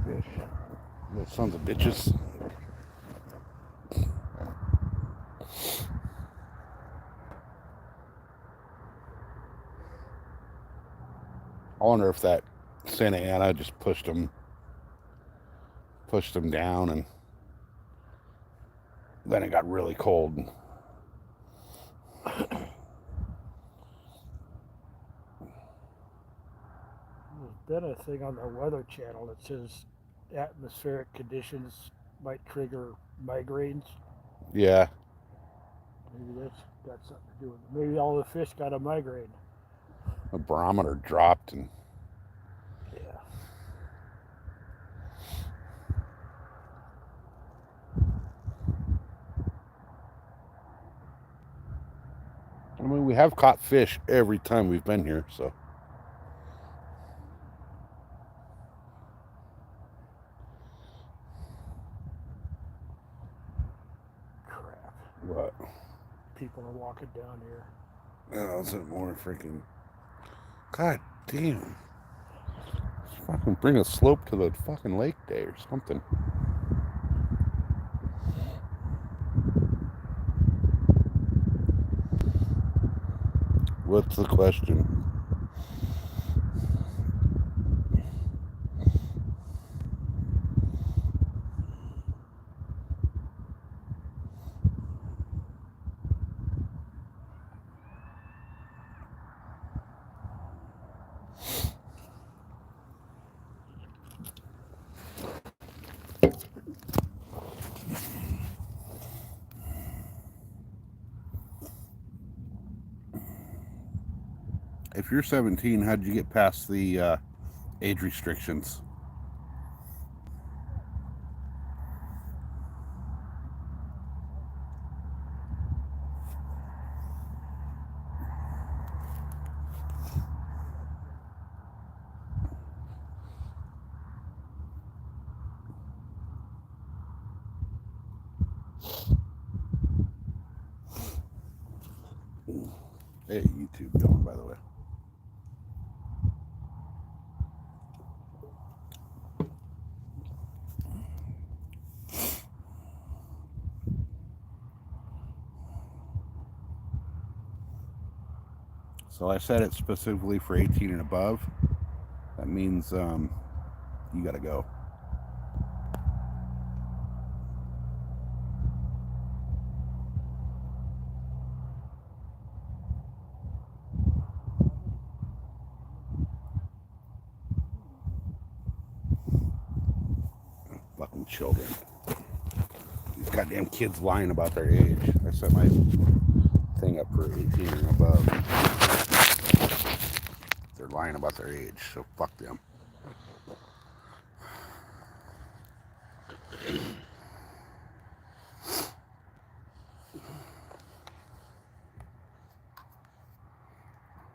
fish. Those sons of bitches. I wonder if that Santa Ana just pushed them down, and then it got really cold. There's been a thing on the Weather Channel that says atmospheric conditions might trigger migraines. Yeah, Maybe that's got something to do with it. Maybe all the fish got a migraine. the barometer dropped, and Yeah. I mean, we have caught fish every time we've been here, so. Crap. What? People are walking down here. Oh, is it more freaking... God damn. Just fucking bring a slope to the fucking lake day or something. What's the question? If you're 17, how'd you get past the age restrictions? Hey, YouTube going, by the way. So I said it specifically for 18 and above. That means you gotta go. Fucking children. These goddamn kids lying about their age. I set my thing up for 18 and above. They're lying about their age, so fuck them.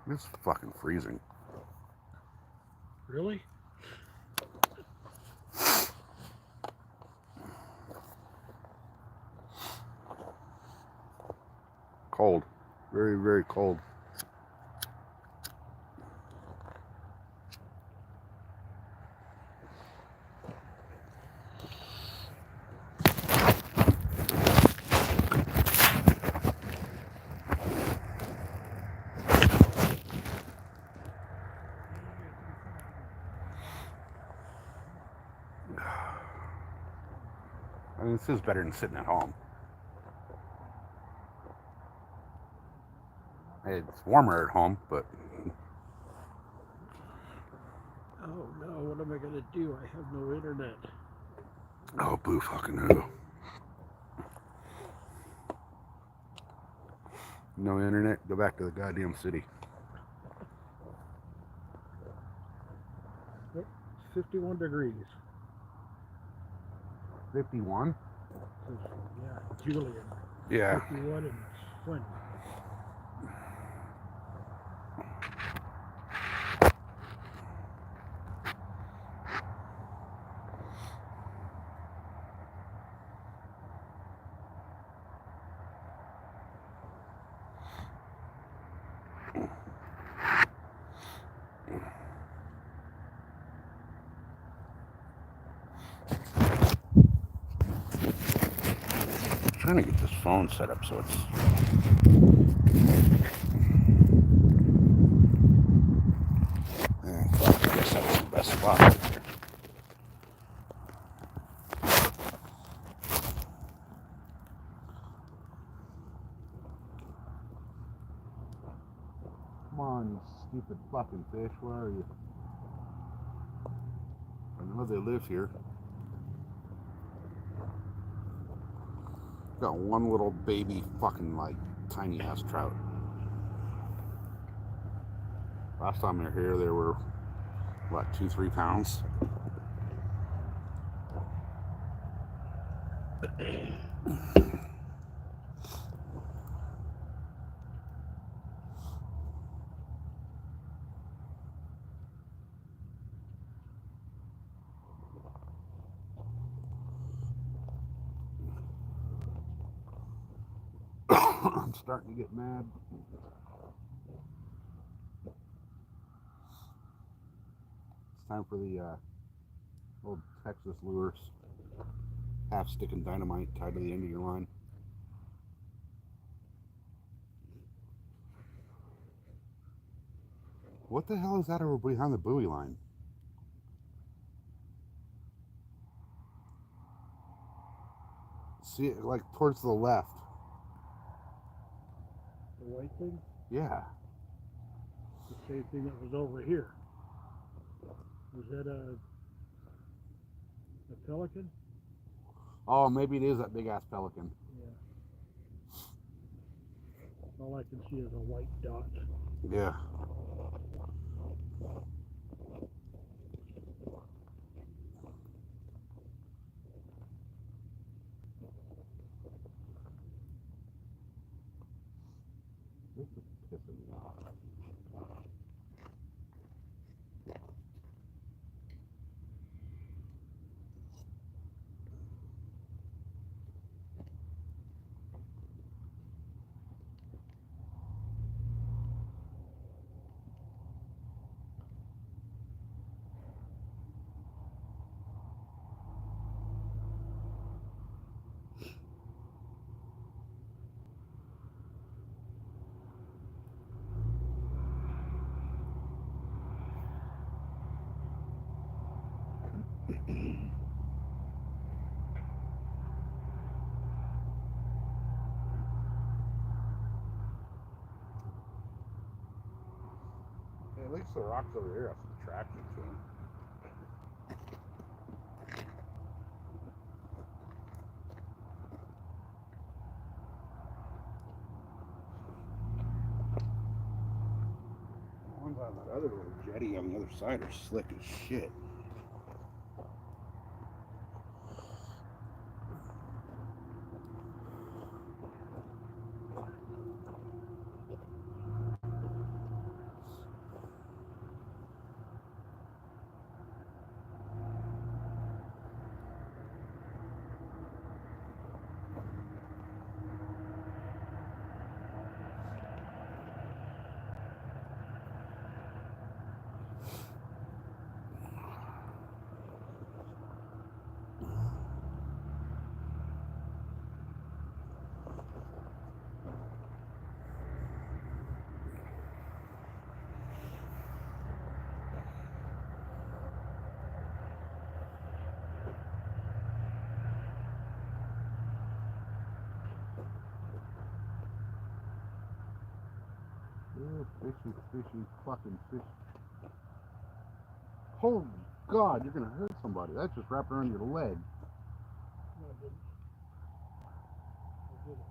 It's fucking freezing. Really? Cold. Very, very cold. I mean, this is better than sitting at home. It's warmer at home, but Oh no, what am I going to do? I have no internet. oh, boo fucking who. No internet, go back to the goddamn city. Nope, it's 51 degrees. 51? Yeah, Julian. Yeah. 51 and Flint. trying to get this phone set up so it's. Fuck, I guess that was the best spot right there. Come on, you stupid fucking fish. Where are you? I know they live here. Got one little baby fucking like tiny ass trout. Last time they were here, they were what, 2-3 pounds. I'm starting to get mad. It's time for the old Texas lures. Half stick and dynamite tied to the end of your line. What the hell is that over behind the buoy line? See it like towards the left. The white thing? Yeah. The same thing that was over here. Was that a pelican? Oh, maybe it is that big ass pelican. Yeah. All I can see is a white dot. Yeah. This is pissing me off. At least the rocks over here have some traction to them. The ones on that other little jetty on the other side are slick as shit. Fishy, fishy, fucking fish. Holy God, you're gonna hurt somebody. That just wrapped around your leg. No, I didn't. I didn't.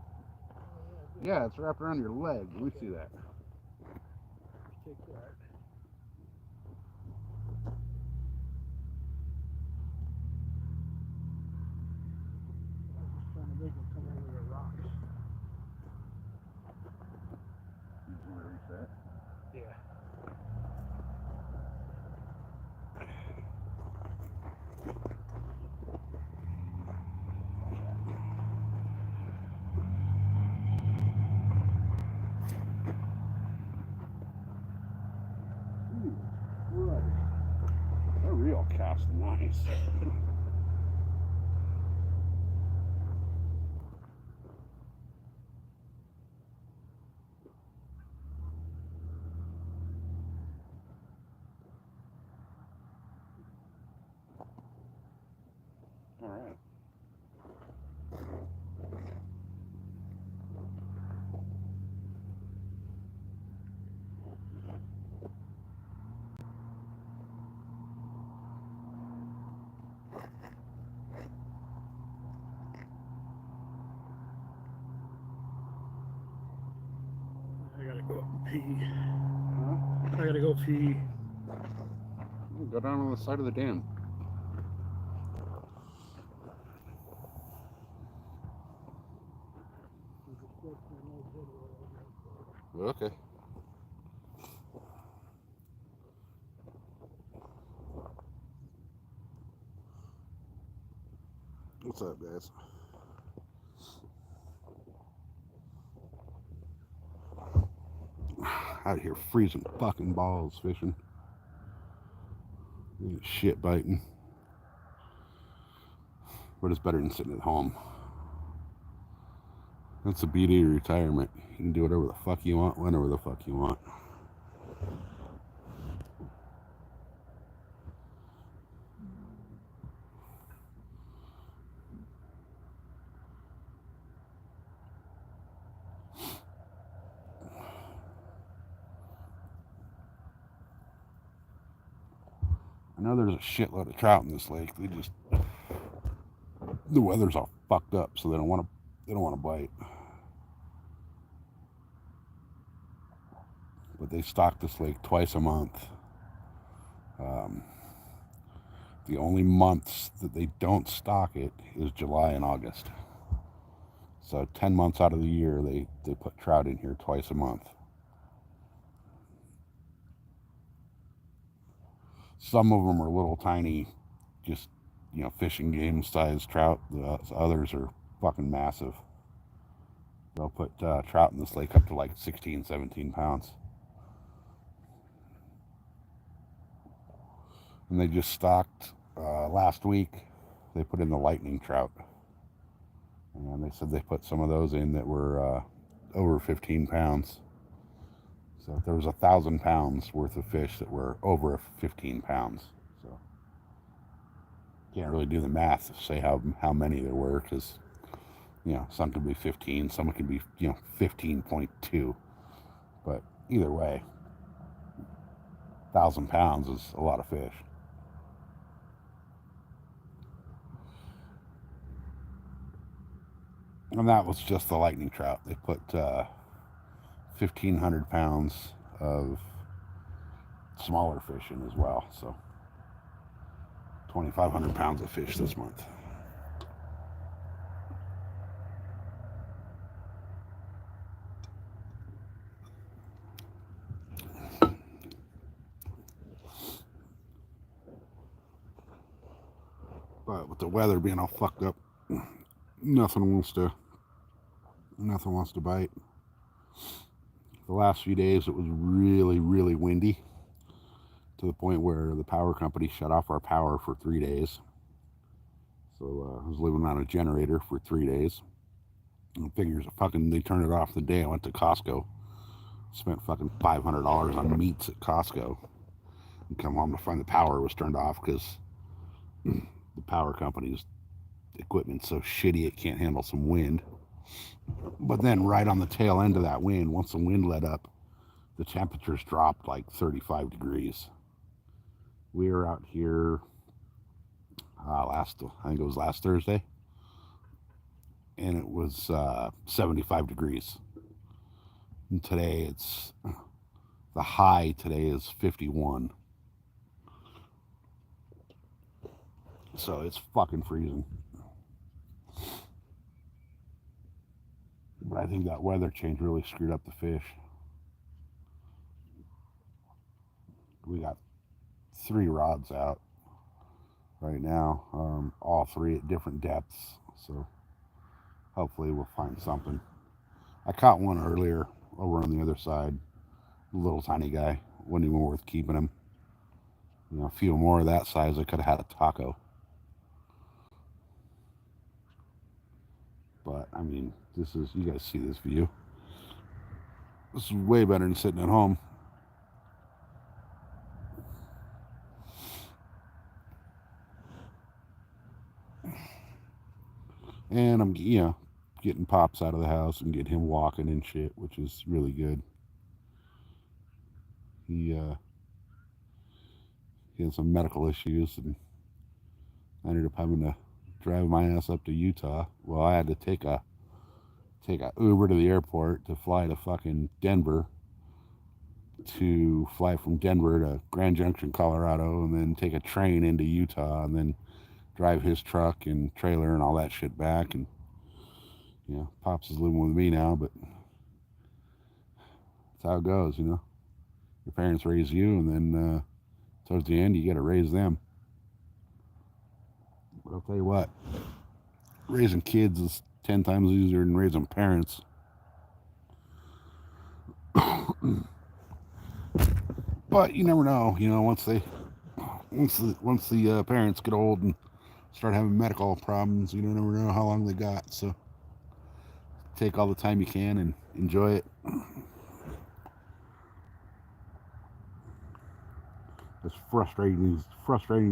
Oh, yeah, I did. Yeah, it's wrapped around your leg. We see that. Take that. I was just trying to make it come over the rocks. You want to reset? Yeah. Right. They're real cast nice. pee. Huh? I gotta go pee. Go down on the side of the dam. Okay. What's up, guys? Out here freezing fucking balls fishing. Shit biting. But it's better than sitting at home. That's the beauty of retirement. You can do whatever the fuck you want, whenever the fuck you want. I know there's a shitload of trout in this lake. The weather's all fucked up, so they don't want to bite. But they stock this lake twice a month. The only months that they don't stock it is July and August. So 10 months out of the year, they put trout in here twice a month. Some of them are little tiny, just, fishing game size trout. The others are fucking massive. They'll put trout in this lake up to like 16, 17 pounds. And they just stocked last week. They put in the lightning trout. And they said they put some of those in that were over 15 pounds. So there was 1,000 pounds worth of fish that were over 15 pounds. So can't really do the math to say how many there were, because some could be 15, some could be 15.2. But either way, 1,000 pounds is a lot of fish. And that was just the lightning trout. They put 1,500 pounds of smaller fish in as well. So 2,500 pounds of fish this month. But with the weather being all fucked up, nothing wants to bite. The last few days it was really, really windy, to the point where the power company shut off our power for 3 days. So I was living on a generator for 3 days. And figures they turned it off the day I went to Costco. Spent fucking $500 on meats at Costco. And come home to find the power was turned off because the power company's equipment's so shitty it can't handle some wind. But then right on the tail end of that wind, once the wind let up, the temperatures dropped like 35 degrees. We were out here I think it was last Thursday, and it was 75 degrees. And today the high today is 51. So it's fucking freezing. But I think that weather change really screwed up the fish. We got 3 rods out right now, all 3 at different depths. So hopefully we'll find something. I caught one earlier over on the other side, a little tiny guy. Wasn't even worth keeping him. A few more of that size, I could have had a taco. But I mean, you guys see this view. This is way better than sitting at home. And I'm, getting Pops out of the house and getting him walking and shit, which is really good. He had some medical issues, and I ended up having to drive my ass up to Utah. Well, I had to take a Uber to the airport to fly to fucking Denver, to fly from Denver to Grand Junction, Colorado, and then take a train into Utah, and then drive his truck and trailer and all that shit back. And Pops is living with me now, but that's how it goes. Your parents raise you, and then towards the end, you got to raise them. But I'll tell you what, raising kids is 10 times easier than raising parents. But you never know. Once the parents get old and start having medical problems, you never know how long they got. So take all the time you can and enjoy it. As frustrating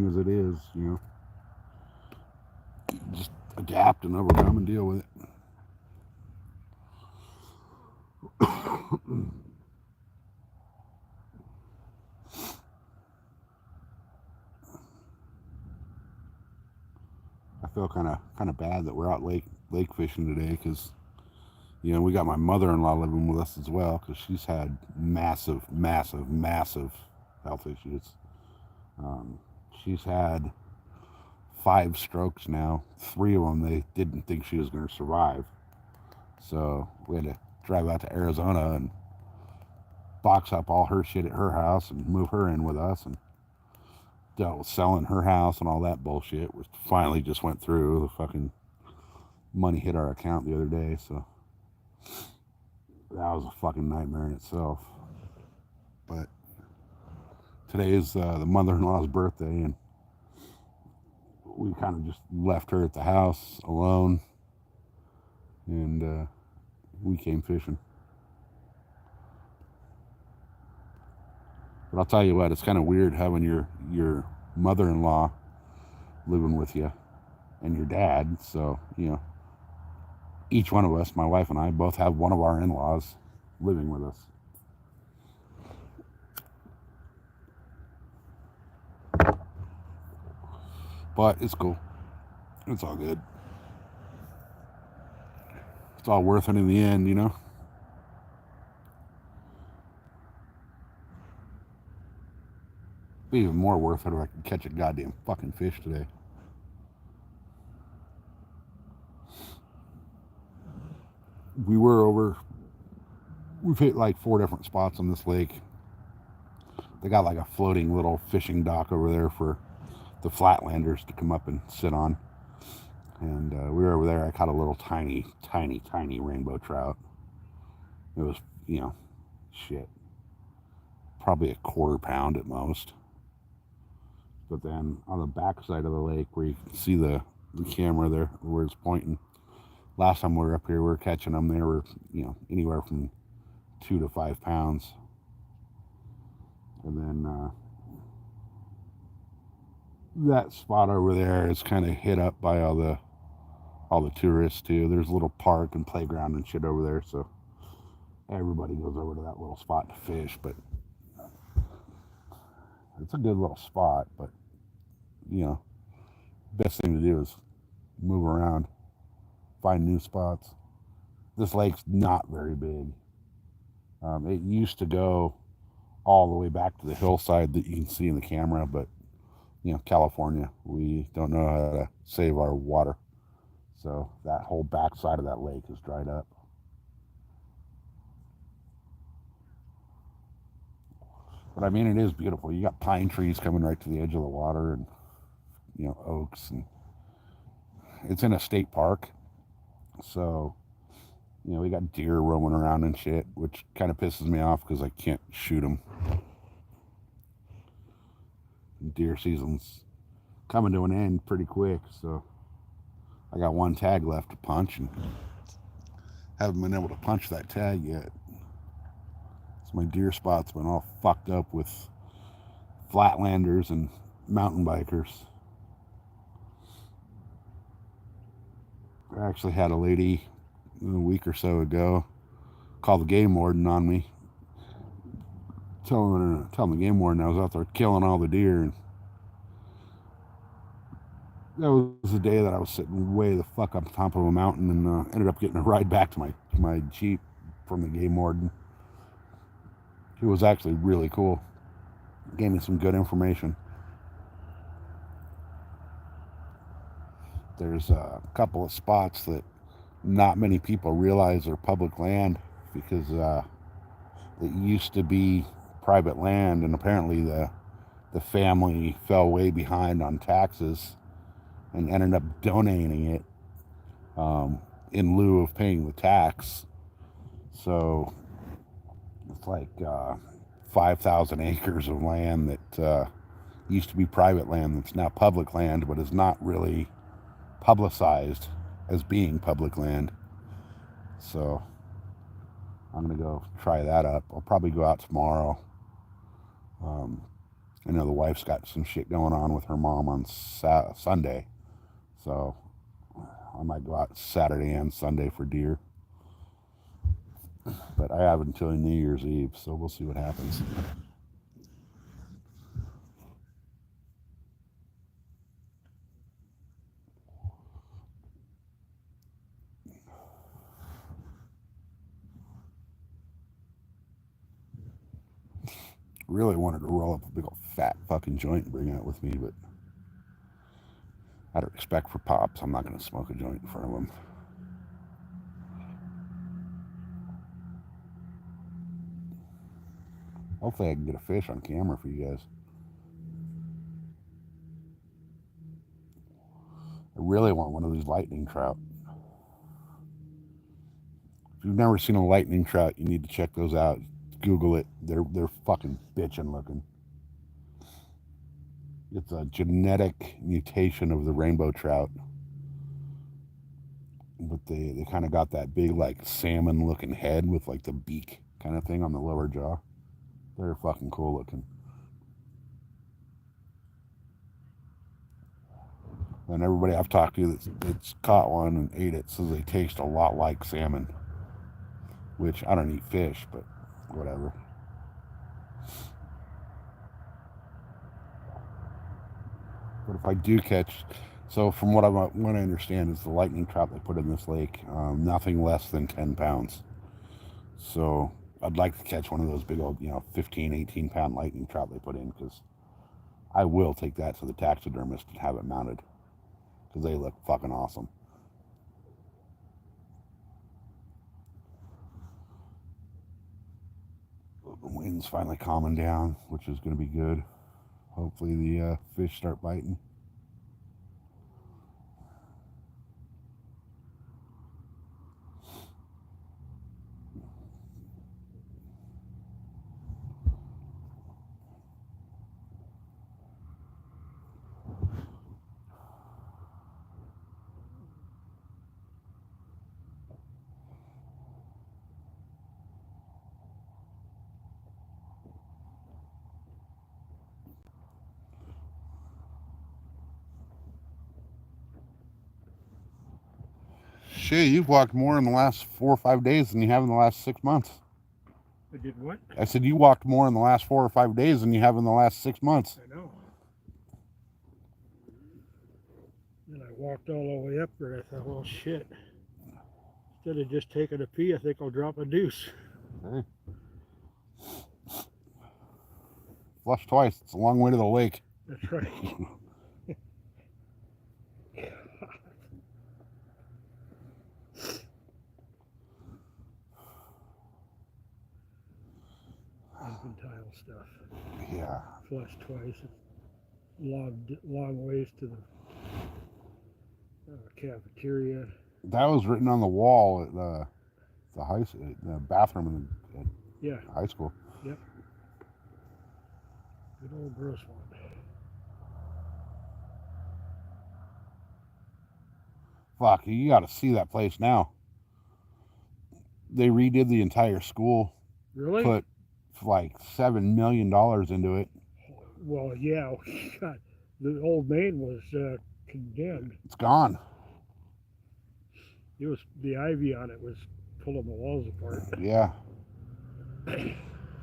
as it is, just adapt and overcome and deal with it. I feel kind of bad that we're out lake fishing today, because we got my mother-in-law living with us as well, because she's had massive health issues. She's had 5 strokes now. 3 of them they didn't think she was going to survive, so we had to drive out to Arizona and box up all her shit at her house and move her in with us, and dealt with selling her house and all that bullshit, which finally just went through. The fucking money hit our account the other day, so that was a fucking nightmare in itself. But today is the mother-in-law's birthday, and we kind of just left her at the house alone, and we came fishing. But I'll tell you what, it's kind of weird having your mother-in-law living with you and your dad. So, each one of us, my wife and I, both have one of our in-laws living with us. But it's cool. It's all good. It's all worth it in the end, Be even more worth it if I could catch a goddamn fucking fish today. We've hit like 4 different spots on this lake. They got like a floating little fishing dock over there for the flatlanders to come up and sit on. And we were over there. I caught a little tiny rainbow trout. It was, probably a 1/4 pound at most. But then on the back side of the lake, where you can see the camera there, where it's pointing, last time we were up here, we were catching them. They were, anywhere from 2 to 5 pounds. And then that spot over there is kind of hit up by all the tourists too. There's a little park and playground and shit over there, so everybody goes over to that little spot to fish. But it's a good little spot. But best thing to do is move around, find new spots. This lake's not very big. It used to go all the way back to the hillside that you can see in the camera, but California, we don't know how to save our water, so that whole back side of that lake is dried up. But I mean, it is beautiful. You got pine trees coming right to the edge of the water, and oaks, and it's in a state park, so we got deer roaming around and shit, which kind of pisses me off because I can't shoot them. Deer season's coming to an end pretty quick, so I got 1 tag left to punch, and haven't been able to punch that tag yet. So my deer spot's been all fucked up with flatlanders and mountain bikers. I actually had a lady a week or so ago call the game warden on me, telling the game warden I was out there killing all the deer. And that was the day that I was sitting way the fuck up top of a mountain, and ended up getting a ride back to my Jeep from the game warden. It was actually really cool. It gave me some good information. There's a couple of spots that not many people realize are public land because it used to be private land, and apparently the family fell way behind on taxes and ended up donating it in lieu of paying the tax. So it's like 5,000 acres of land that used to be private land that's now public land, but is not really publicized as being public land. So I'm going to go try that up. I'll probably go out tomorrow. I know the wife's got some shit going on with her mom on Sunday. So I might go out Saturday and Sunday for deer. But I have until New Year's Eve, so we'll see what happens. Really wanted to roll up a big old fat fucking joint and bring it with me, but out of respect for Pops, I'm not going to smoke a joint in front of him. Hopefully I can get a fish on camera for you guys. I really want one of these lightning trout. If you've never seen a lightning trout, you need to check those out. Google it. They're fucking bitchin' looking. It's a genetic mutation of the rainbow trout. But they kind of got that big, like, salmon looking head with, like, the beak kind of thing on the lower jaw. They're fucking cool looking. And everybody I've talked to that's caught one and ate it says they taste a lot like salmon. Which, I don't eat fish, but whatever. But if I do catch, so from what I understand is the lightning trout they put in this lake, nothing less than 10 pounds. So I'd like to catch one of those big old, 15, 18 pound lightning trout they put in, because I will take that to the taxidermist and have it mounted, because they look fucking awesome. The wind's finally calming down, which is going to be good. Hopefully the fish start biting. Shit, you've walked more in the last 4 or 5 days than you have in the last 6 months. I did what? I said you walked more in the last 4 or 5 days than you have in the last 6 months. I know. And I walked all the way up there. I thought, well, shit. Instead of just taking a pee, I think I'll drop a deuce. Hey. Flush twice. It's a long way to the lake. That's right. Infantile stuff. Yeah. Flush twice. Long ways to the cafeteria. That was written on the wall at the bathroom in the high school. Yep. Good old gross one. Fuck, you got to see that place now. They redid the entire school. Really? Put like $7 million into it. Well, yeah. God, the old main was condemned. It's gone. It was the ivy on it was pulling the walls apart. Yeah.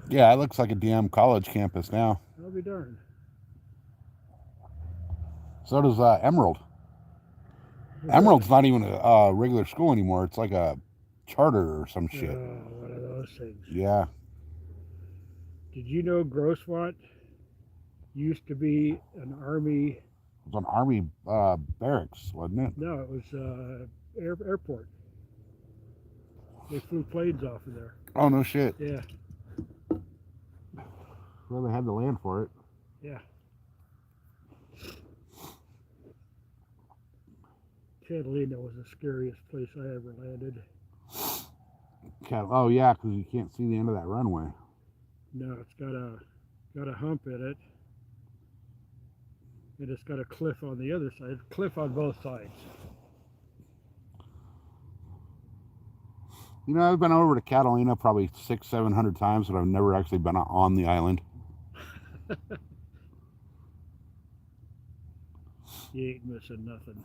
Yeah, it looks like a damn college campus now. I'll be darned. So does Emerald. Emerald's not even a regular school anymore. It's like a charter or some shit. One of those things. Yeah. Did you know Grosswant used to be an army? It was an army barracks, wasn't it? No, it was airport. They flew planes off of there. Oh, no shit. Yeah, Well, they had the land for it. yeah. Catalina was the scariest place I ever landed. Oh, yeah, because you can't see the end of that runway. No, it's got a hump in it, and it's got a cliff on the other side. Cliff on both sides. You know, I've been over to Catalina probably 600-700 times, but I've never actually been on the island. You ain't missing nothing.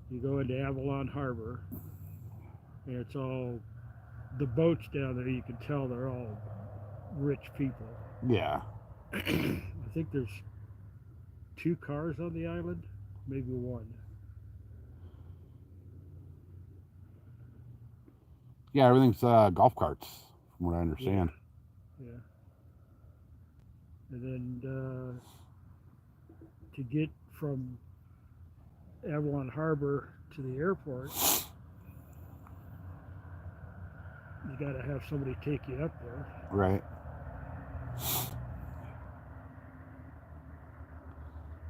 You go into Avalon Harbor, and it's all the boats down there. You can tell they're all rich people. Yeah. I think there's 2 cars on the island, maybe 1. Yeah, everything's golf carts, from what I understand. Yeah. And then to get from Avalon Harbor to the airport, you got to have somebody take you up there. Right.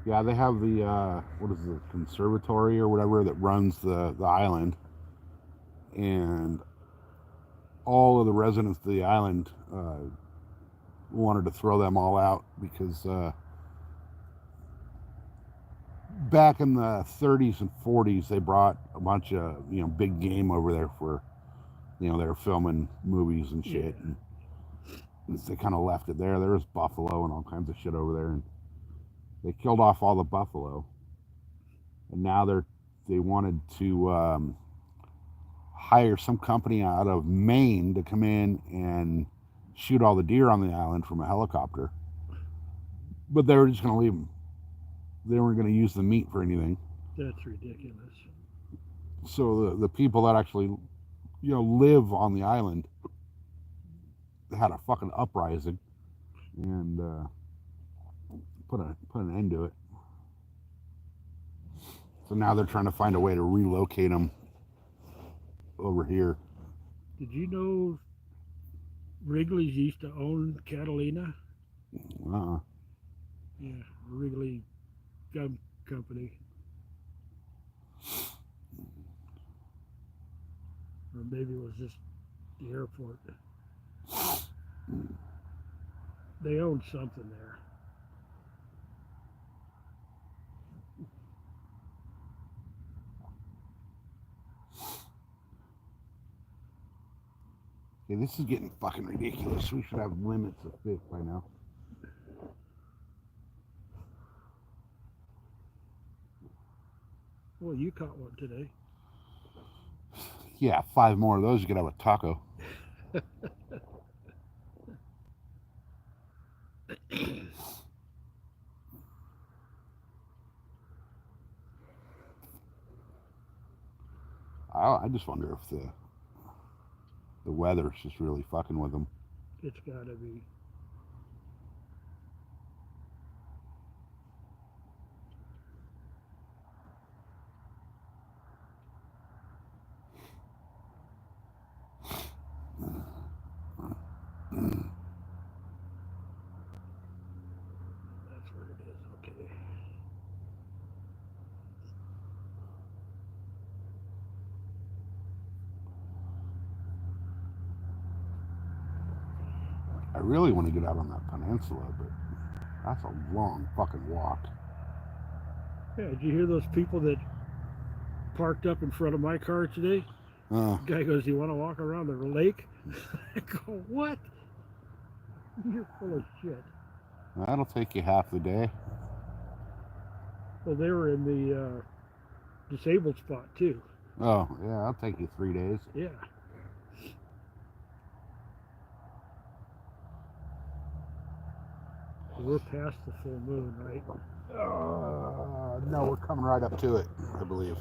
Yeah, they have the what is it, conservatory or whatever that runs the island, and all of the residents of the island wanted to throw them all out because back in the 30s and 40s they brought a bunch of big game over there for they were filming movies and shit, Yeah. and they kind of left it there. There was buffalo and all kinds of shit over there, and they killed off all the buffalo, and now they wanted to hire some company out of Maine to come in and shoot all the deer on the island from a helicopter, but they were just going to leave them. They weren't going to use the meat for anything. That's ridiculous. So the people that actually live on the island had a fucking uprising and put an end to it. So now they're trying to find a way to relocate them over here. Did you know Wrigley's used to own Catalina? Yeah, Wrigley Gum Company. Or maybe it was just the airport. They owned something there. Okay, this is getting fucking ridiculous. We should have limits of fish by now. Well, you caught one today. Yeah, 5 more of those, you could have a taco. I just wonder if the weather's just really fucking with them. It's gotta be. That's where it is. Okay. I really want to get out on that peninsula, but that's a long fucking walk. Yeah, did you hear those people that parked up in front of my car today? The guy goes, "Do you want to walk around the lake?" I go, "What? You're full of shit." That'll take you half the day. Well, they were in the disabled spot too. Oh, yeah, that'll take you 3 days. Yeah. We're past the full moon, right? No, we're coming right up to it, I believe.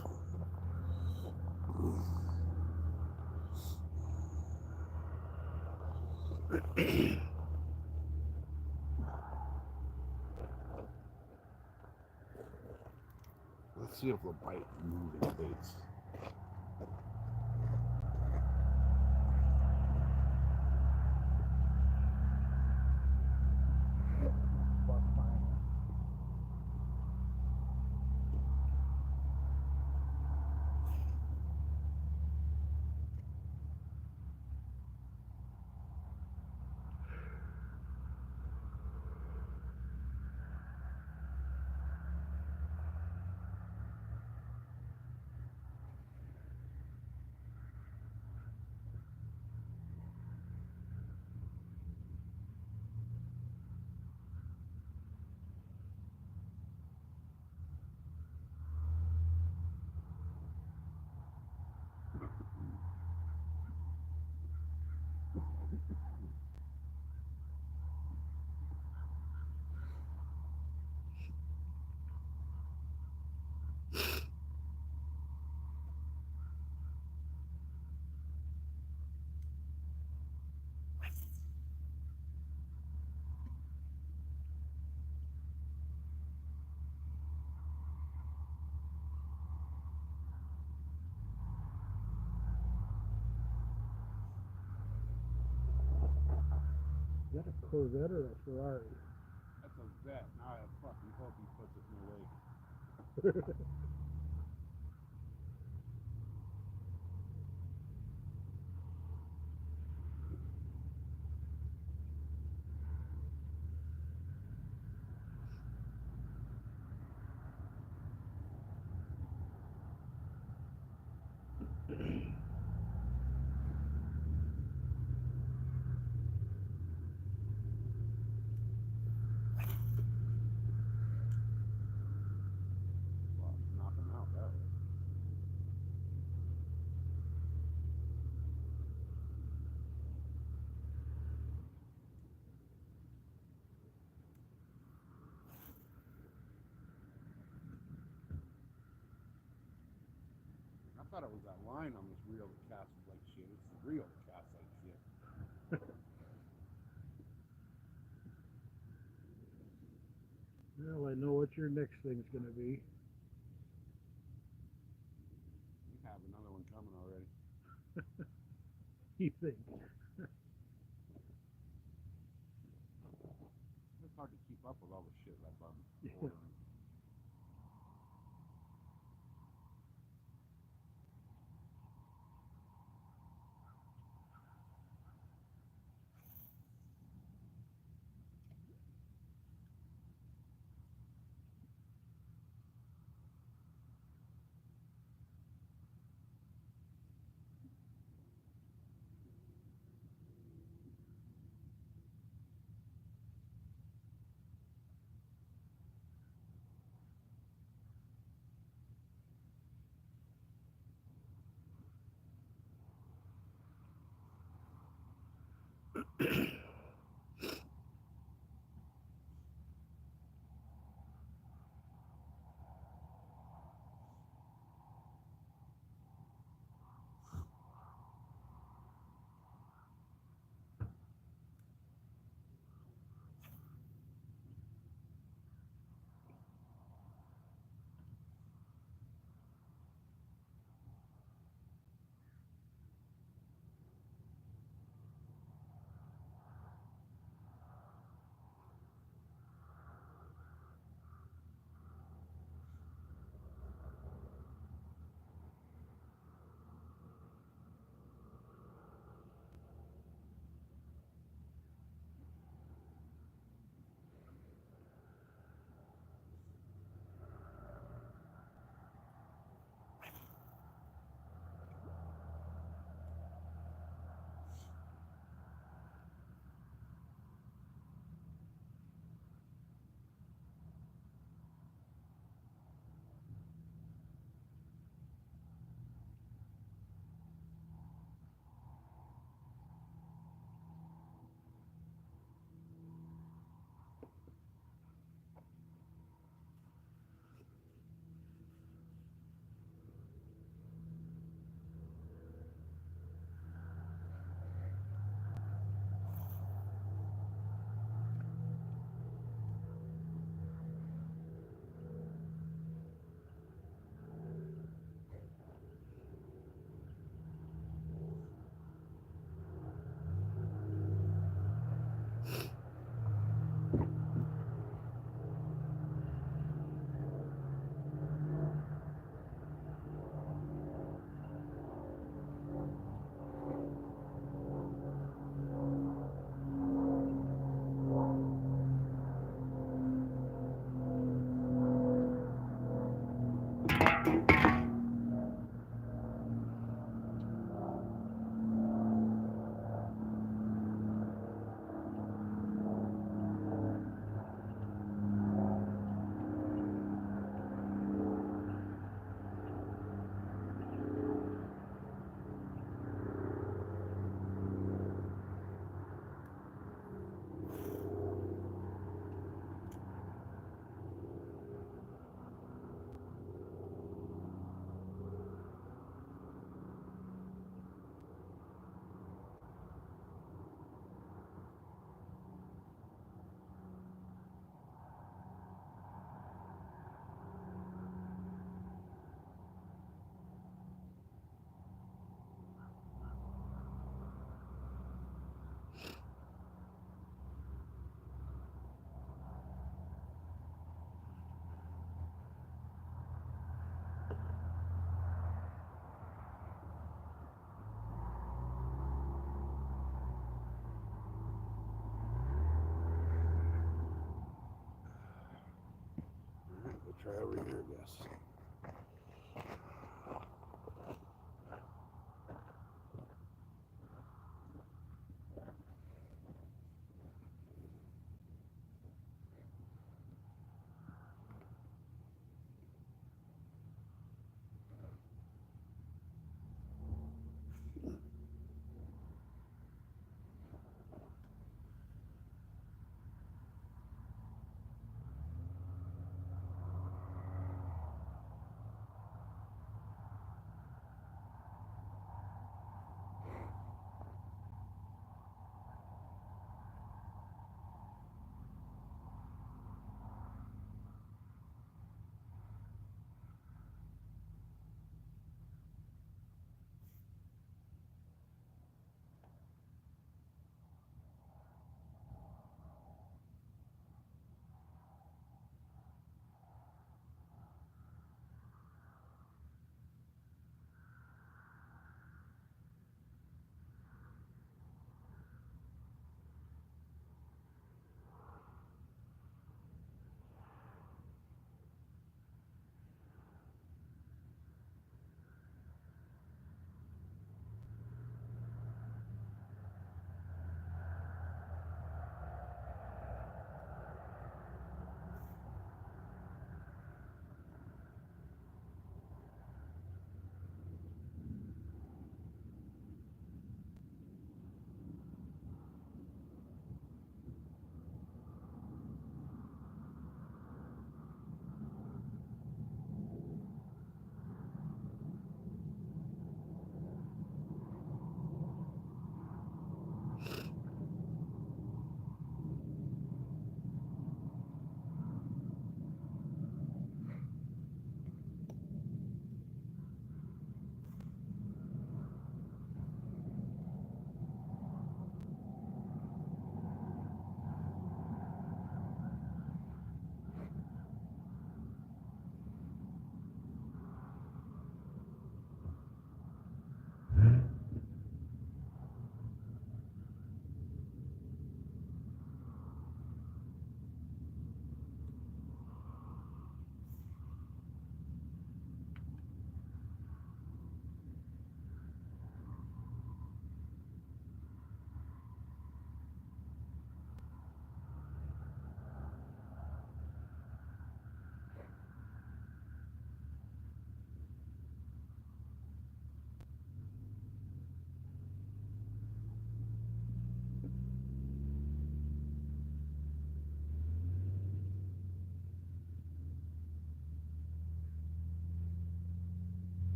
Let's see if they'll bite moving baits. Is that a Corvette or a Ferrari? That's a vet. Now I fucking hope he puts it in the lake. Knock him out that way. I thought it was that line on this reel that casts like shit. It's the reel that casts like shit. Well, I know what your next thing's going to be. You have another one coming already. You think? It's hard to keep up with all the shit that I'm Yeah. ordering. We'll try over here, I guess.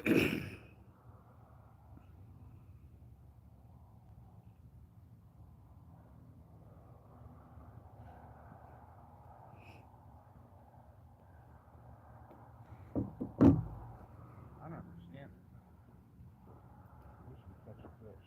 I don't understand it. I wish we catch a fish.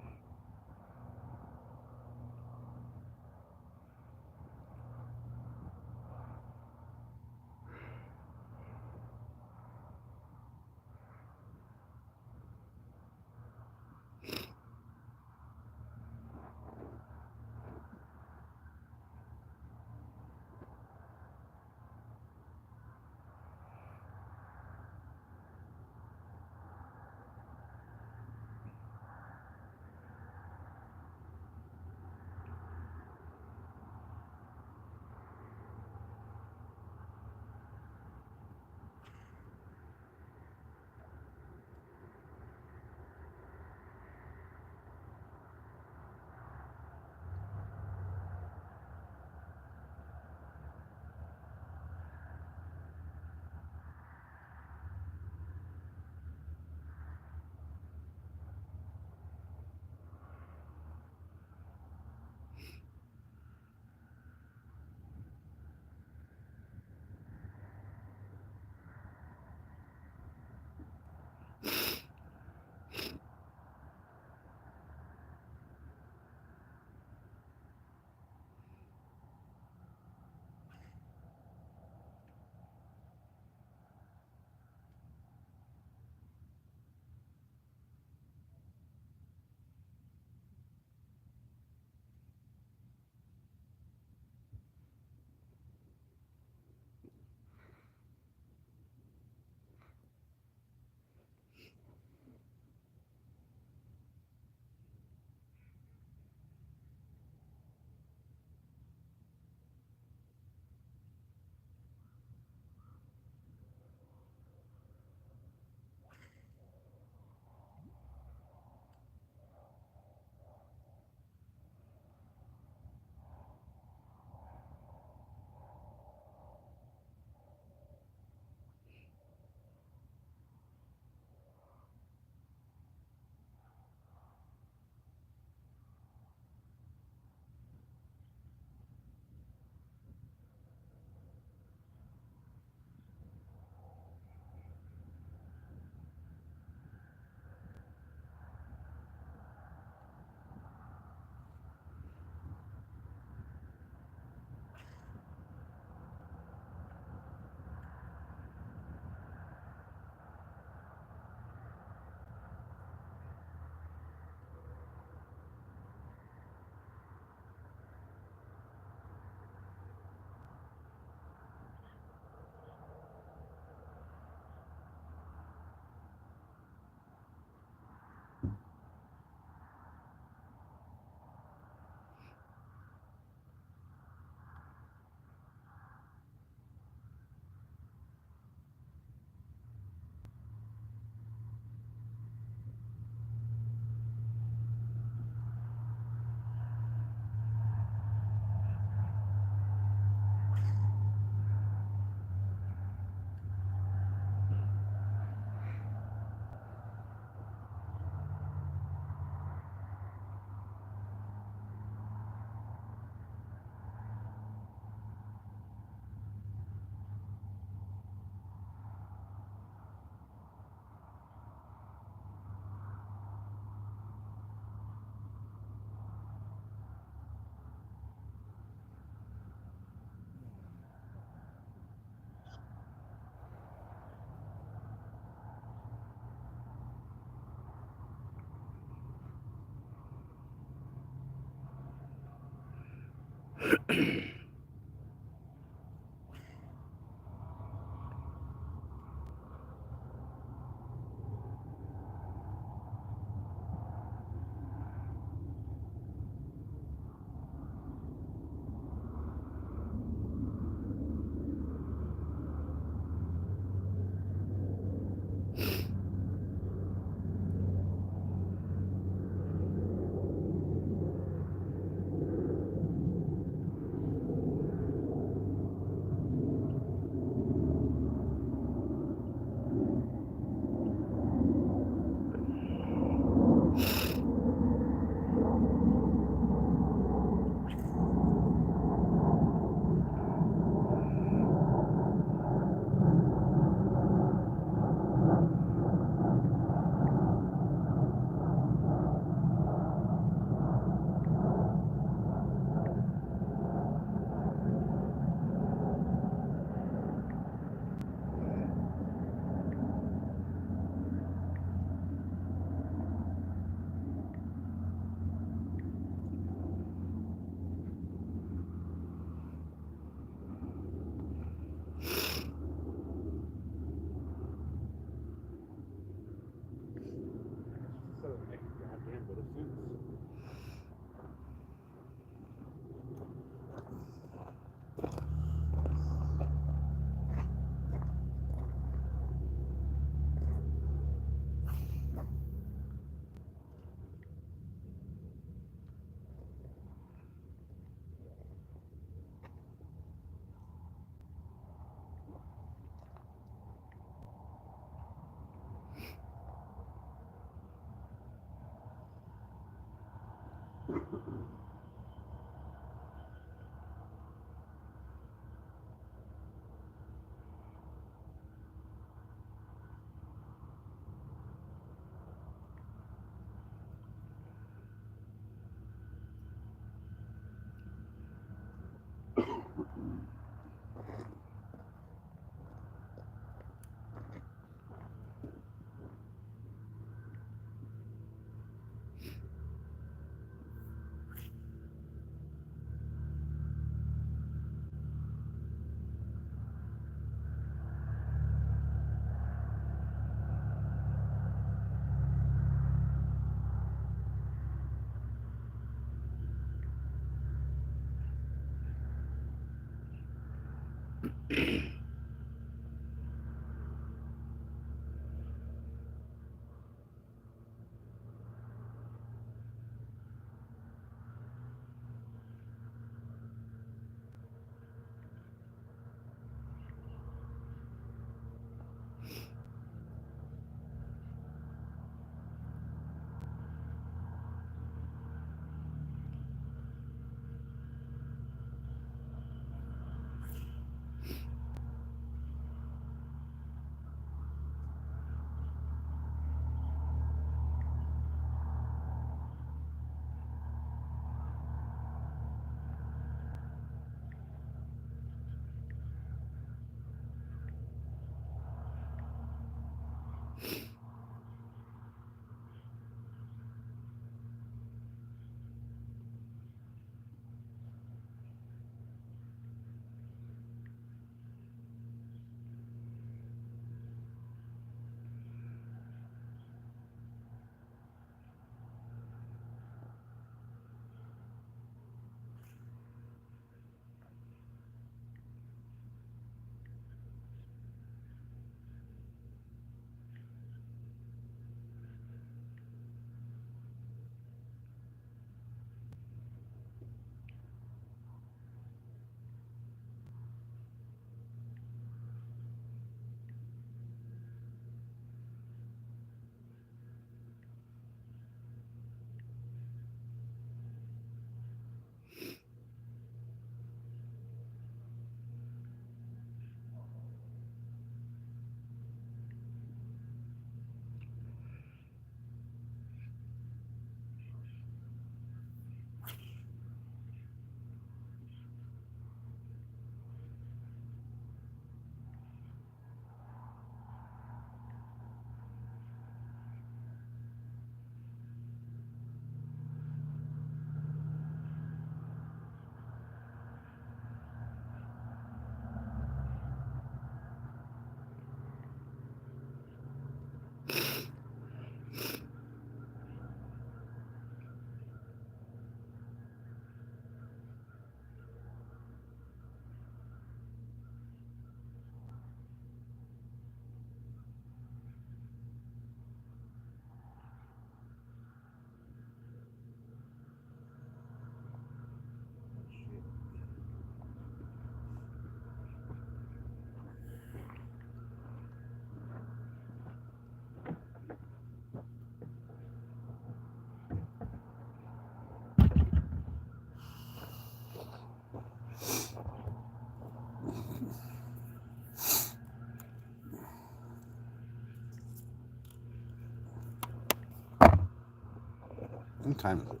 What time is it?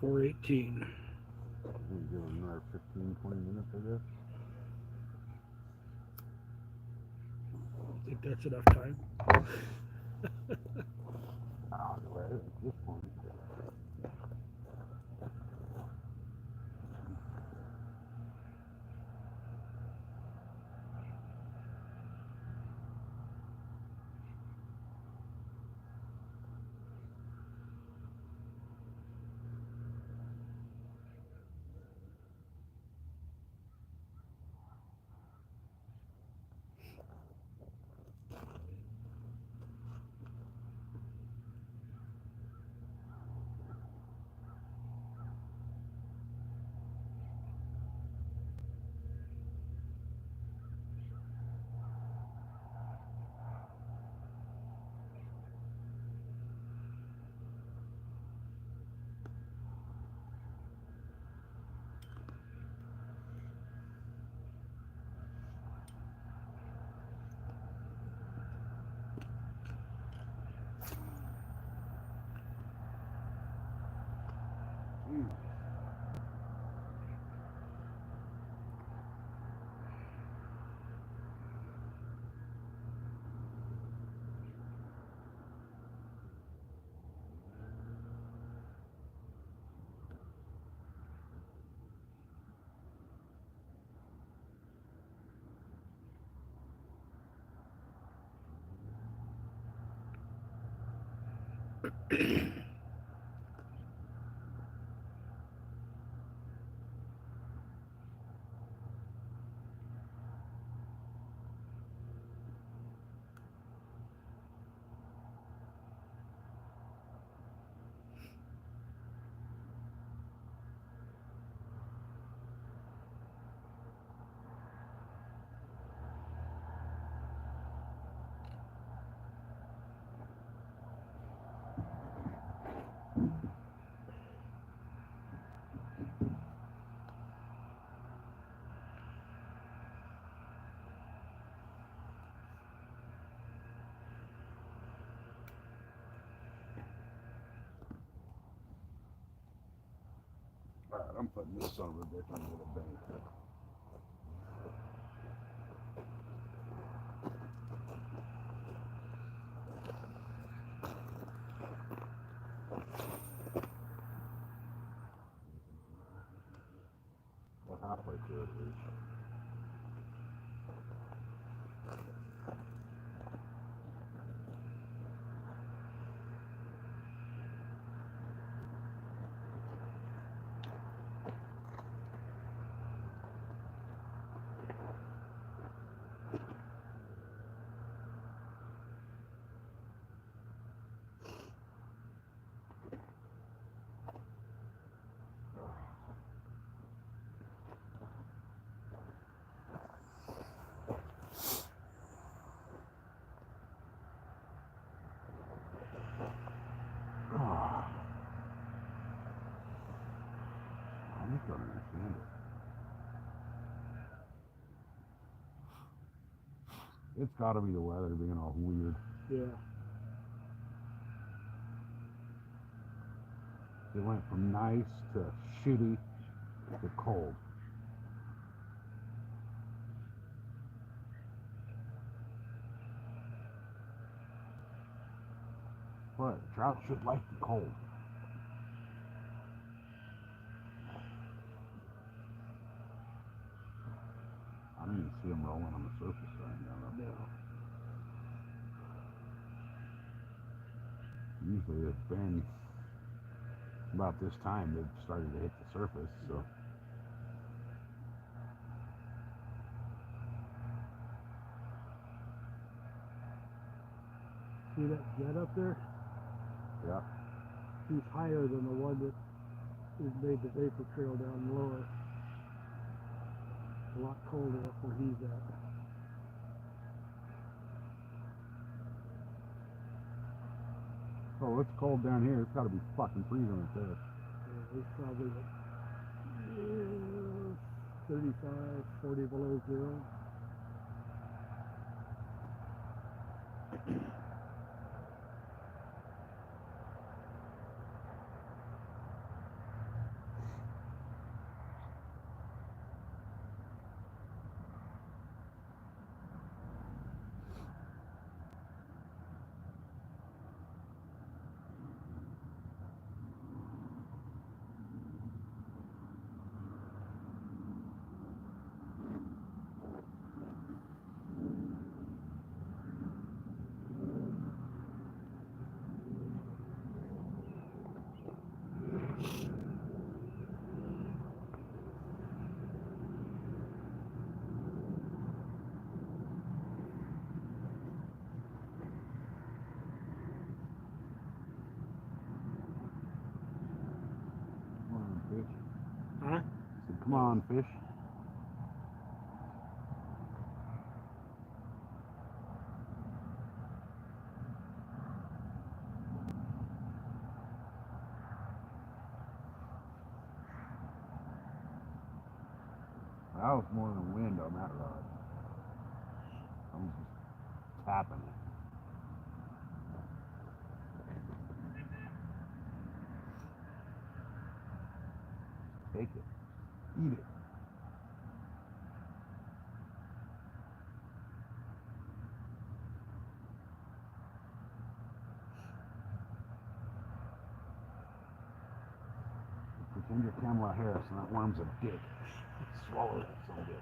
4:18. We'll give it another 15, 20 minutes, I guess. I think that's enough time. At this point. Alright, I'm putting this son of a bitch under the bank. Well, halfway through at least. I just don't understand it. It's got to be the weather being all weird. Yeah. It went from nice to shitty to cold. But trout should like the cold. I don't even see them rolling on the surface right now. No. Usually it's been about this time they've started to hit the surface, so. See that jet up there? Yeah. He's higher than the one that made the vapor trail down lower. A lot colder up where he's at. Oh, it's cold down here. It's got to be fucking freezing right there. Yeah, he's probably at 35, 40 below zero. Come on, fish. That was more than wind on that rod. I'm just tapping it. Take it. Eat it. Pretend you're Kamala Harris and that worm's a dick. Swallow that son of a bitch.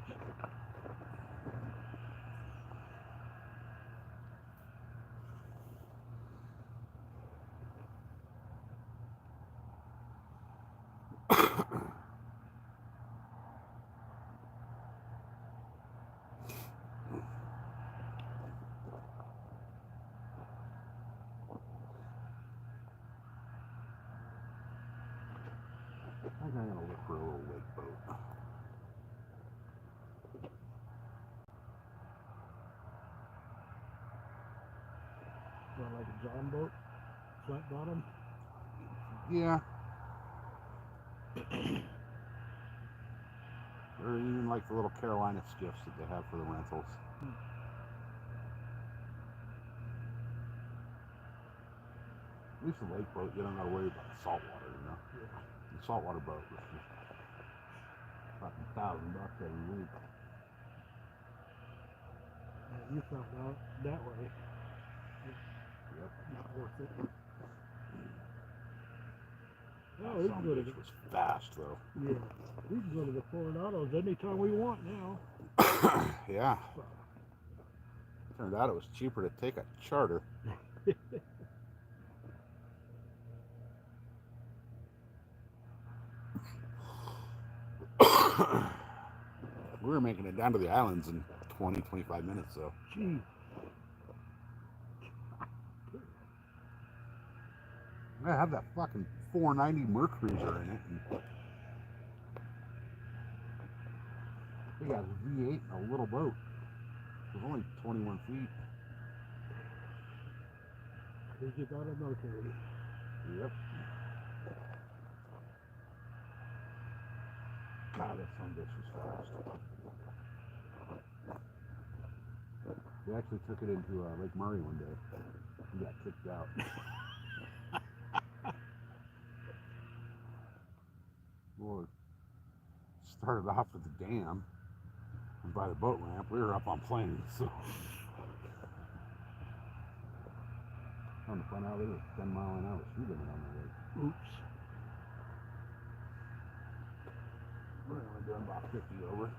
I think I'm gonna look for a little wake boat. Not like a John boat, flat bottom. Yeah. Or even like the little Carolina skiffs that they have for the rentals. At least a lake boat, you don't gotta worry about the salt water, you know? Yeah. The saltwater boat was just fucking $1,000 every week. Yeah, you found out that way. Yep. Not worth it. Oh, Oh, we can go to this was fast though. yeah. We can go to the Coronados anytime we want now. Yeah. Turned out it was cheaper to take a charter. We were making it down to the islands in 20-25 minutes, so. Gee. I have that fucking 490 Mercruiser in it. And they got a V8 and a little boat. It was only 21 feet. Because you got a military. Yep. God, that son of a bitch was fast. We actually took it into Lake Murray one day. We got kicked out. Well, it started off at the dam, and by the boat ramp, we were up on planes, so. Come to find out, there was 10-mile-an-hour speed limit on the lake. Oops. We're only doing about 50 over.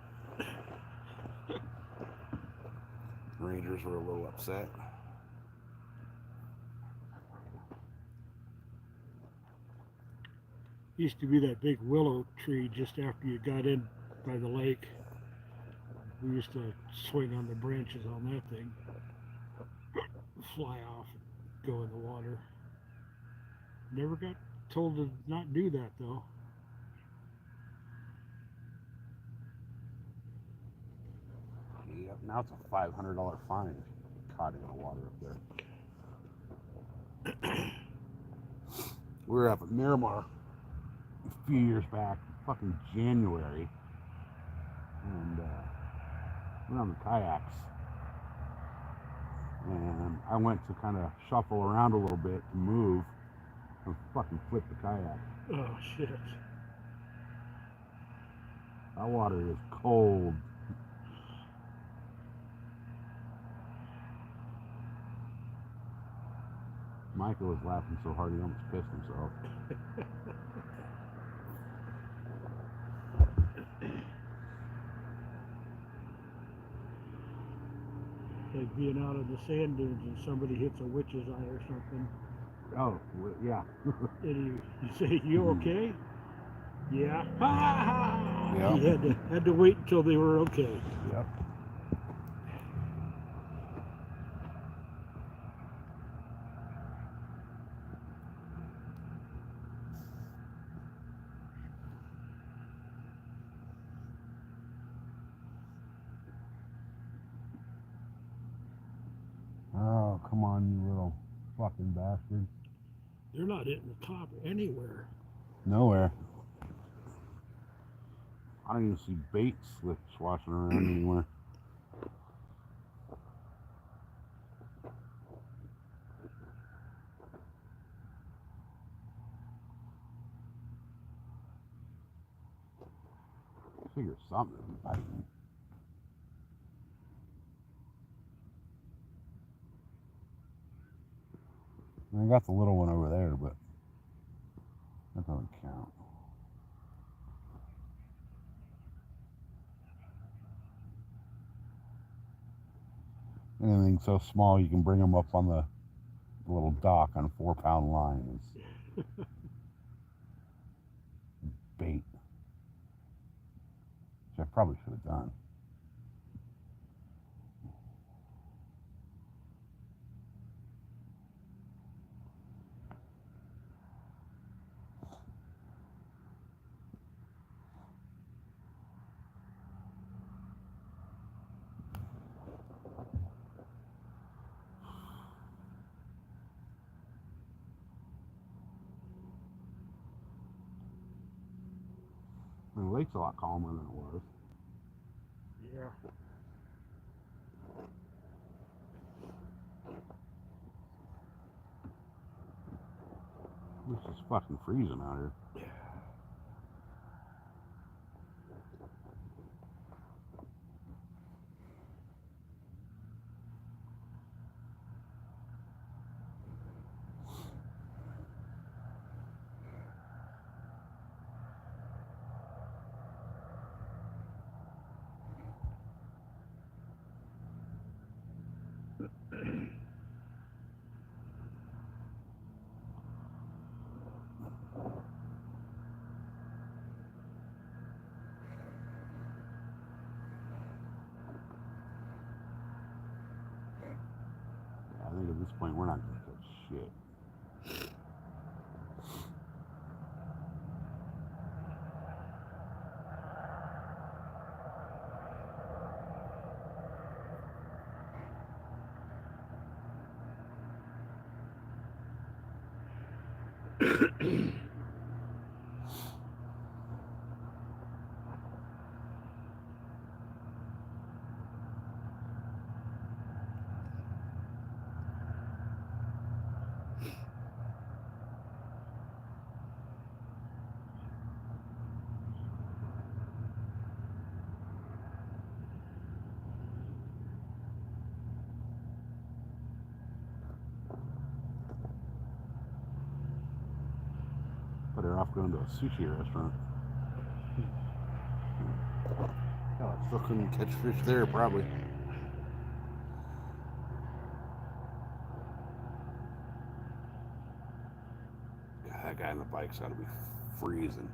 Rangers were a little upset. Used to be that big willow tree just after you got in by the lake. We used to swing on the branches on that thing, fly off, and go in the water. Never got told to not do that though. Yep, now it's a $500 fine if you caught in the water up there. We were up at Miramar a few years back, fucking January, and went on the kayaks. And I went to kind of shuffle around a little bit to move and fucking flip the kayak. Oh shit. That water is cold. Michael was laughing so hard he almost pissed himself. Like being out in the sand dunes and somebody hits a witch's eye or something. Oh, yeah. And you say, "You okay?" Yeah. Yep. You had to wait until they were okay. Yep. Come on, you little fucking bastard. They're not hitting the top anywhere. Nowhere. I don't even see bait slips washing around anywhere. Figure something would be biting. I got the little one over there, but that doesn't count. Anything so small you can bring them up on the little dock on a 4-pound line is bait. Which I probably should have done. The lake's a lot calmer than it was. Yeah. This is fucking freezing out here. Yeah. I think at this point we're not going to catch shit. Better off going to a sushi restaurant. Hell, I still couldn't catch fish there, probably. God, that guy on the bike's got to be freezing.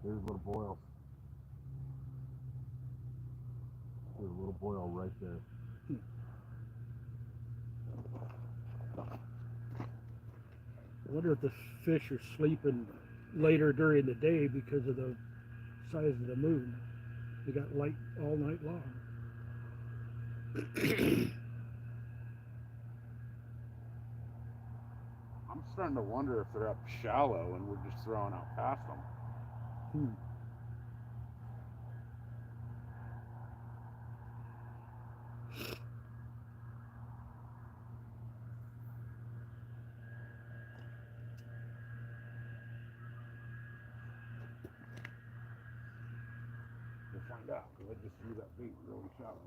There's a little boil. There's a little boil right there. I wonder if the fish are sleeping later during the day because of the size of the moon. They got light all night long. I'm starting to wonder if they're up shallow and we're just throwing out past them. We'll find out, because I just threw that bait really shallow.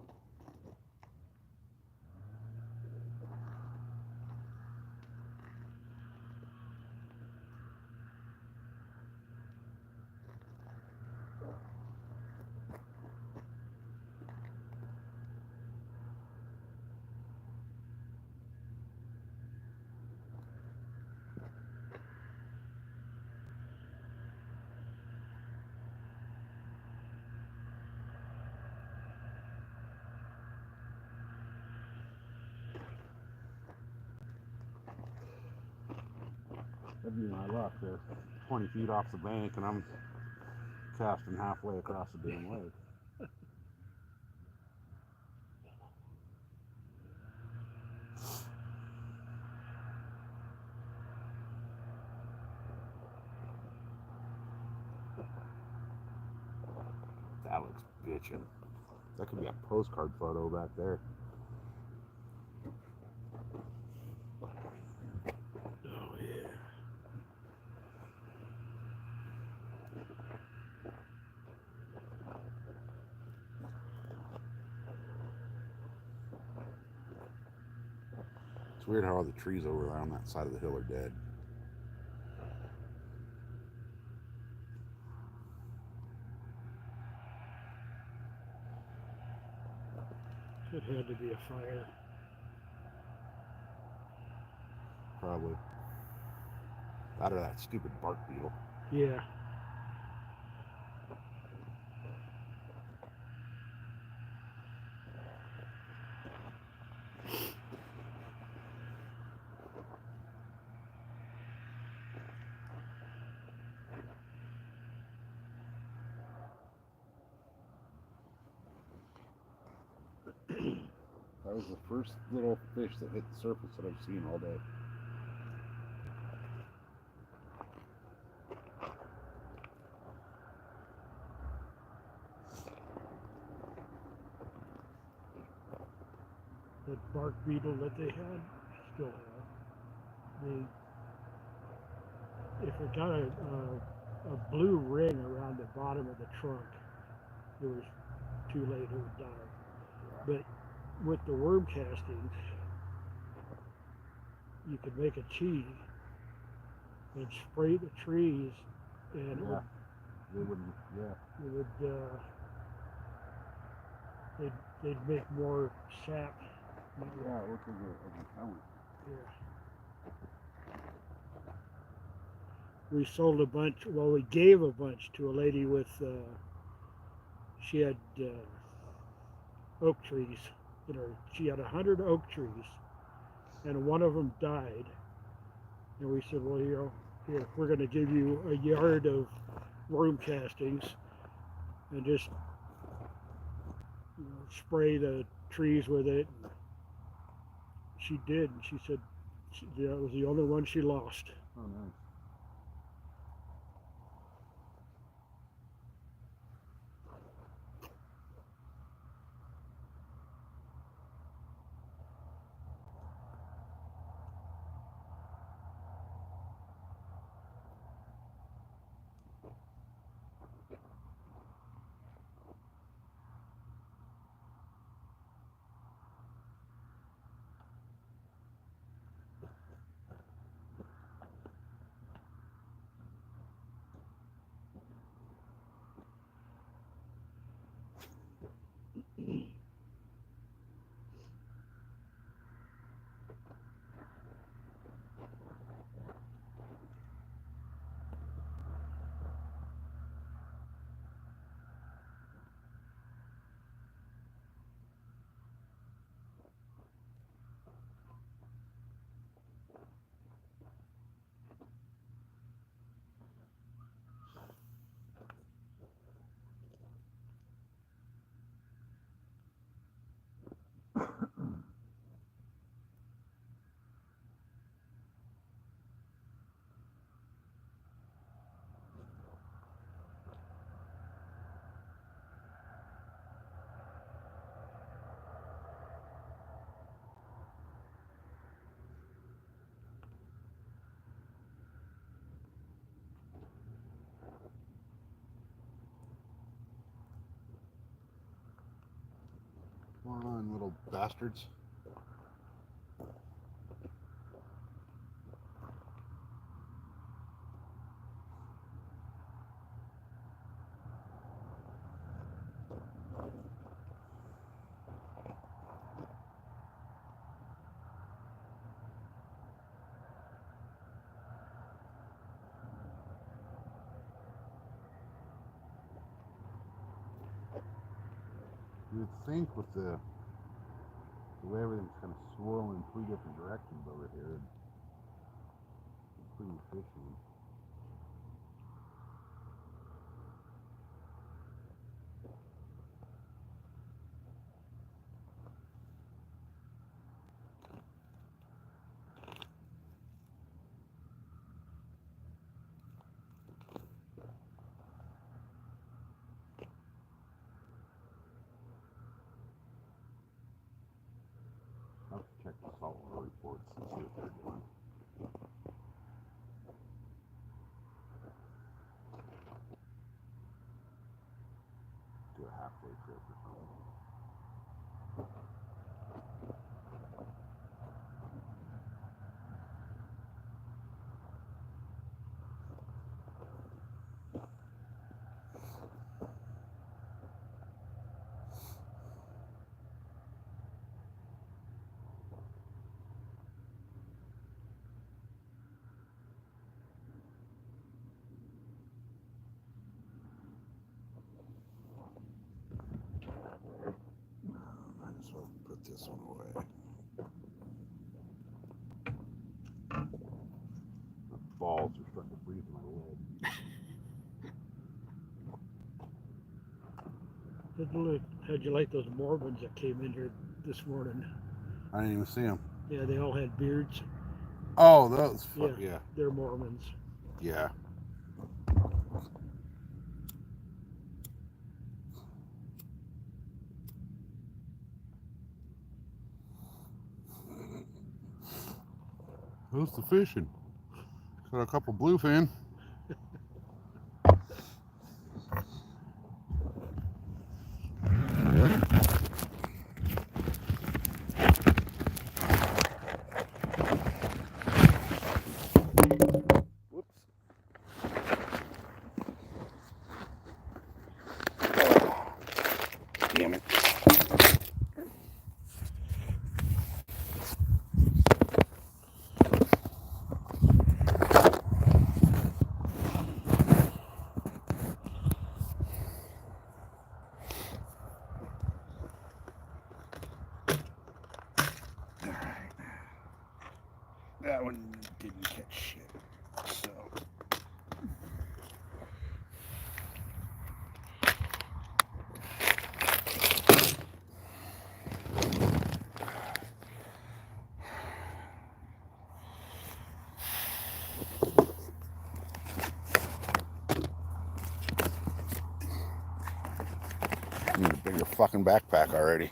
be my luck. They're 20 feet off the bank, and I'm casting halfway across the damn lake. That looks bitchin'. That could be a postcard photo back there. Oh, yeah. It's weird how all the trees over there on that side of the hill are dead. It had to be a fire. Probably. That or that stupid bark beetle. Yeah. That was the first little fish that hit the surface that I've seen all day. That bark beetle that they had, still have. If it got a blue ring around the bottom of the trunk, it was too late, it would die. But with the worm castings, you could make a cheese and spray the trees, and Yeah. They wouldn't, yeah. it would they'd make more sap. Yeah, it looked like a repellent. Yeah. We sold a bunch. Well, we gave a bunch to a lady with. She had oak trees. She had 100 oak trees, and one of them died. And we said, well, here we're going to give you a yard of worm castings, and just spray the trees with it. And she did, and she said that was the only one she lost. Oh, nice. Come on, little bastards. You would think with the way everything's kind of swirling in 3 different directions over here, pretty fishing. I'll check the saltwater reports and see what they're doing. Do a halfway trip or something. Might as well put this one away. The balls are starting to freeze my leg. How'd you like those Mormons that came in here this morning? I didn't even see them. Yeah, they all had beards. Oh, those. Yeah. They're Mormons. Yeah. Who's the fishing? Got a couple bluefin. Whoops. Damn it. That one didn't catch shit. So. I need a bigger fucking backpack already.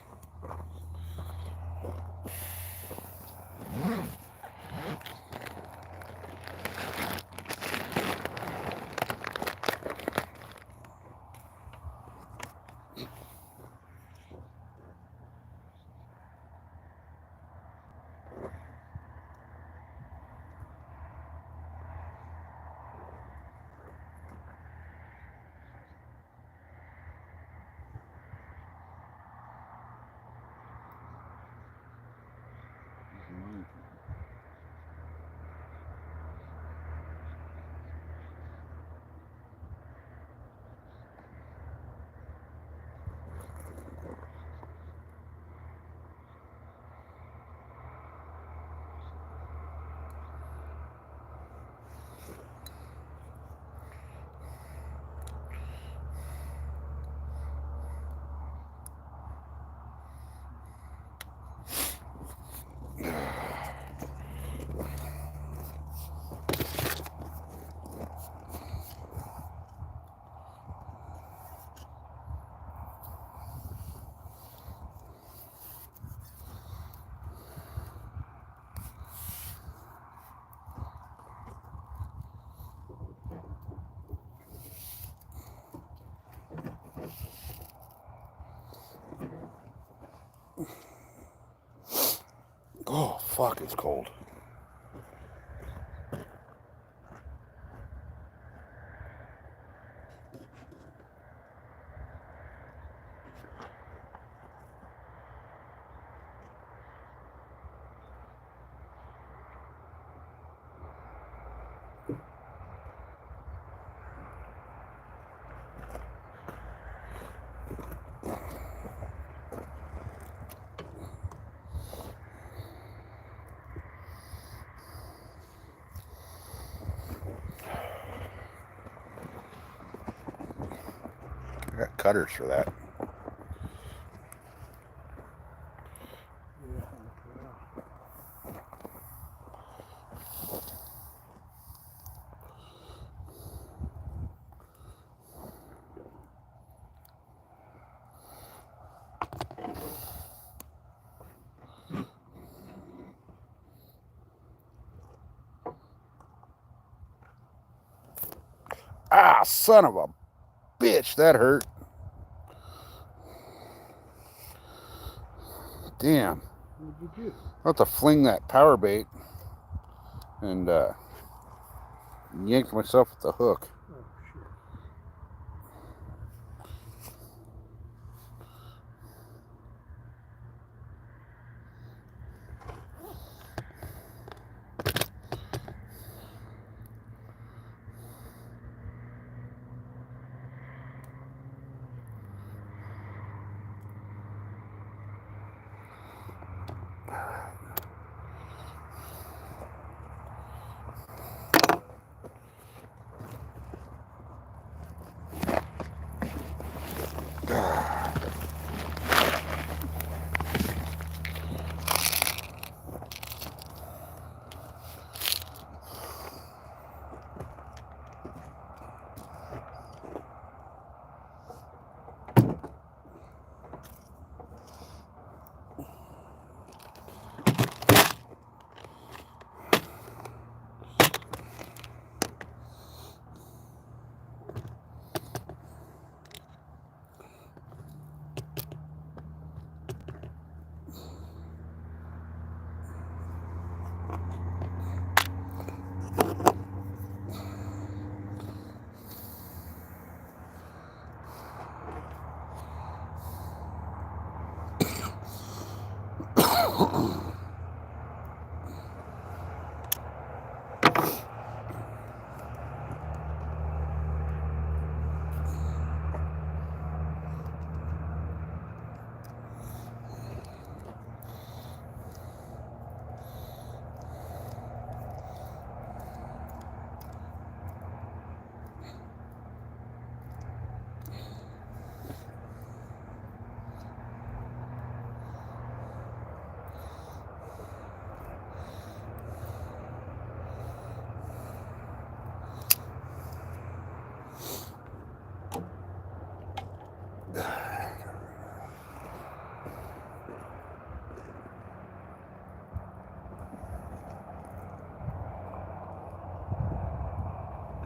Oh, fuck, it's cold. cutters for that. Ah, son of a bitch, that hurt. Damn. What did you do? I'll have to fling that power bait and yanked myself with the hook. Oh, shit.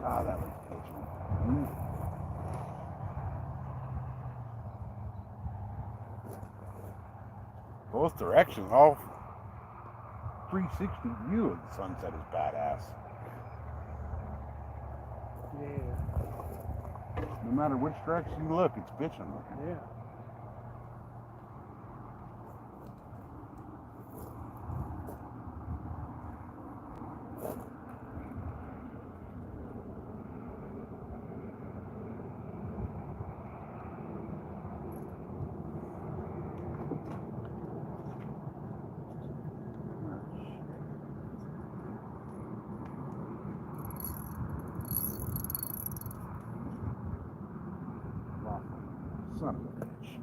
Ah, that was catching. Both directions, all 360 view of the sunset is badass. Yeah. No matter which direction you look, it's bitching looking. Yeah. Son of a bitch.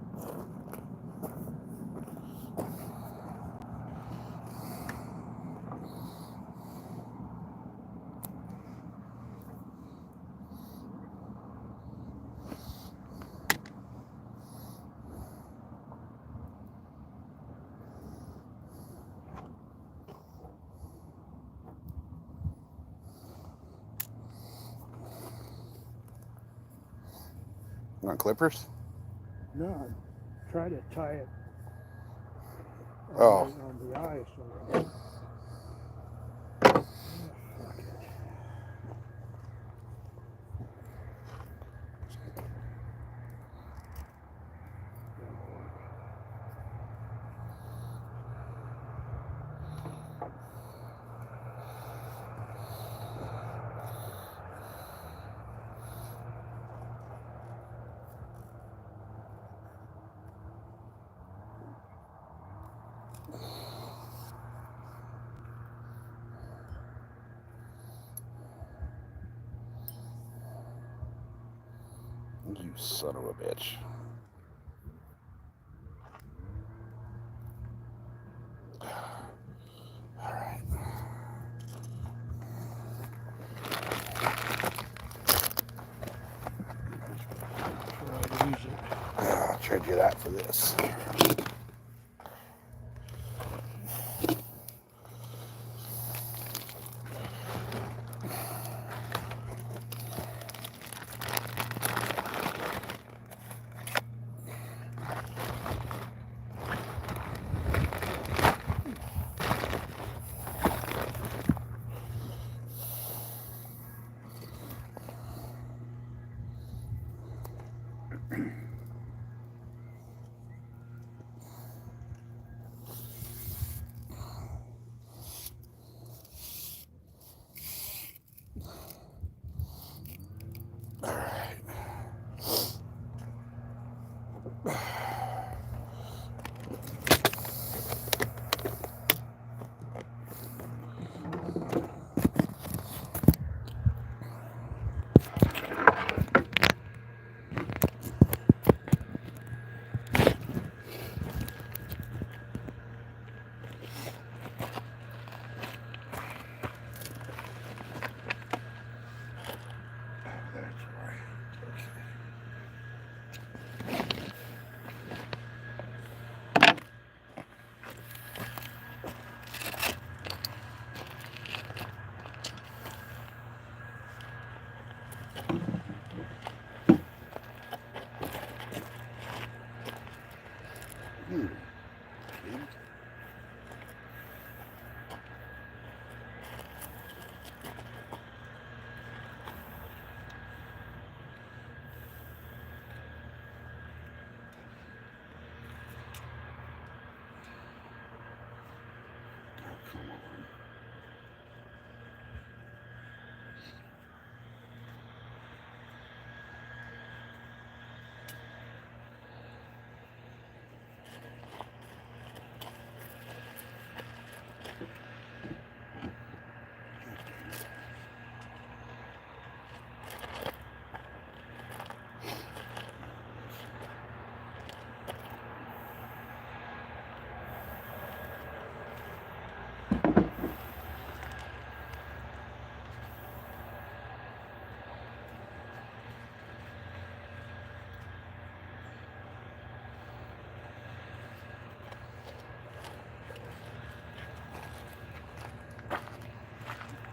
You want clippers? No, I'm trying to tie it Oh. on the eye. So. Fuck it. You son of a bitch. All right. I'll trade you that for this.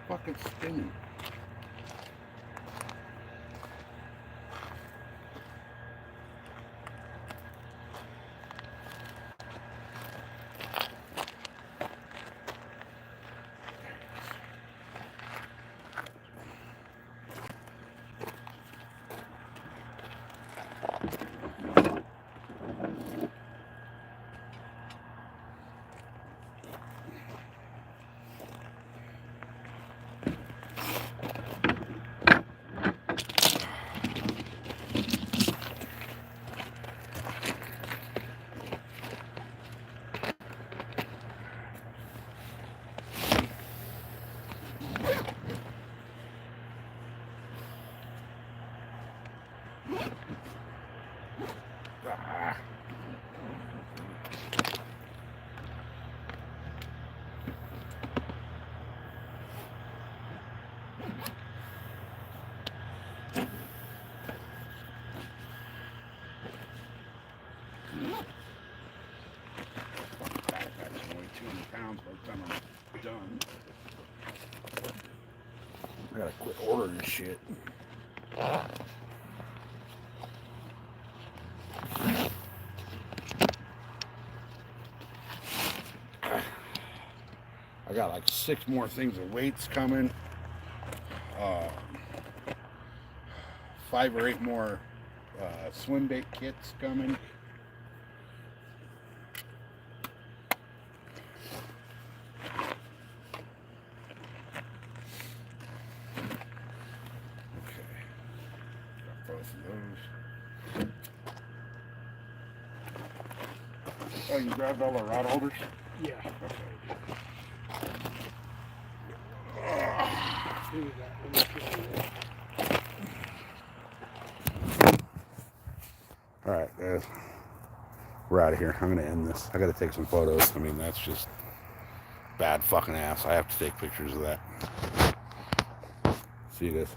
Fucking spinning. Done. I gotta quit ordering shit. I got like 6 more things of weights coming. 5 or 8 more swim bait kits coming. Oh, you grabbed all the rod holders? Yeah. All right, guys. We're out of here. I'm going to end this. I got to take some photos. I mean, that's just bad fucking ass. I have to take pictures of that. See you guys.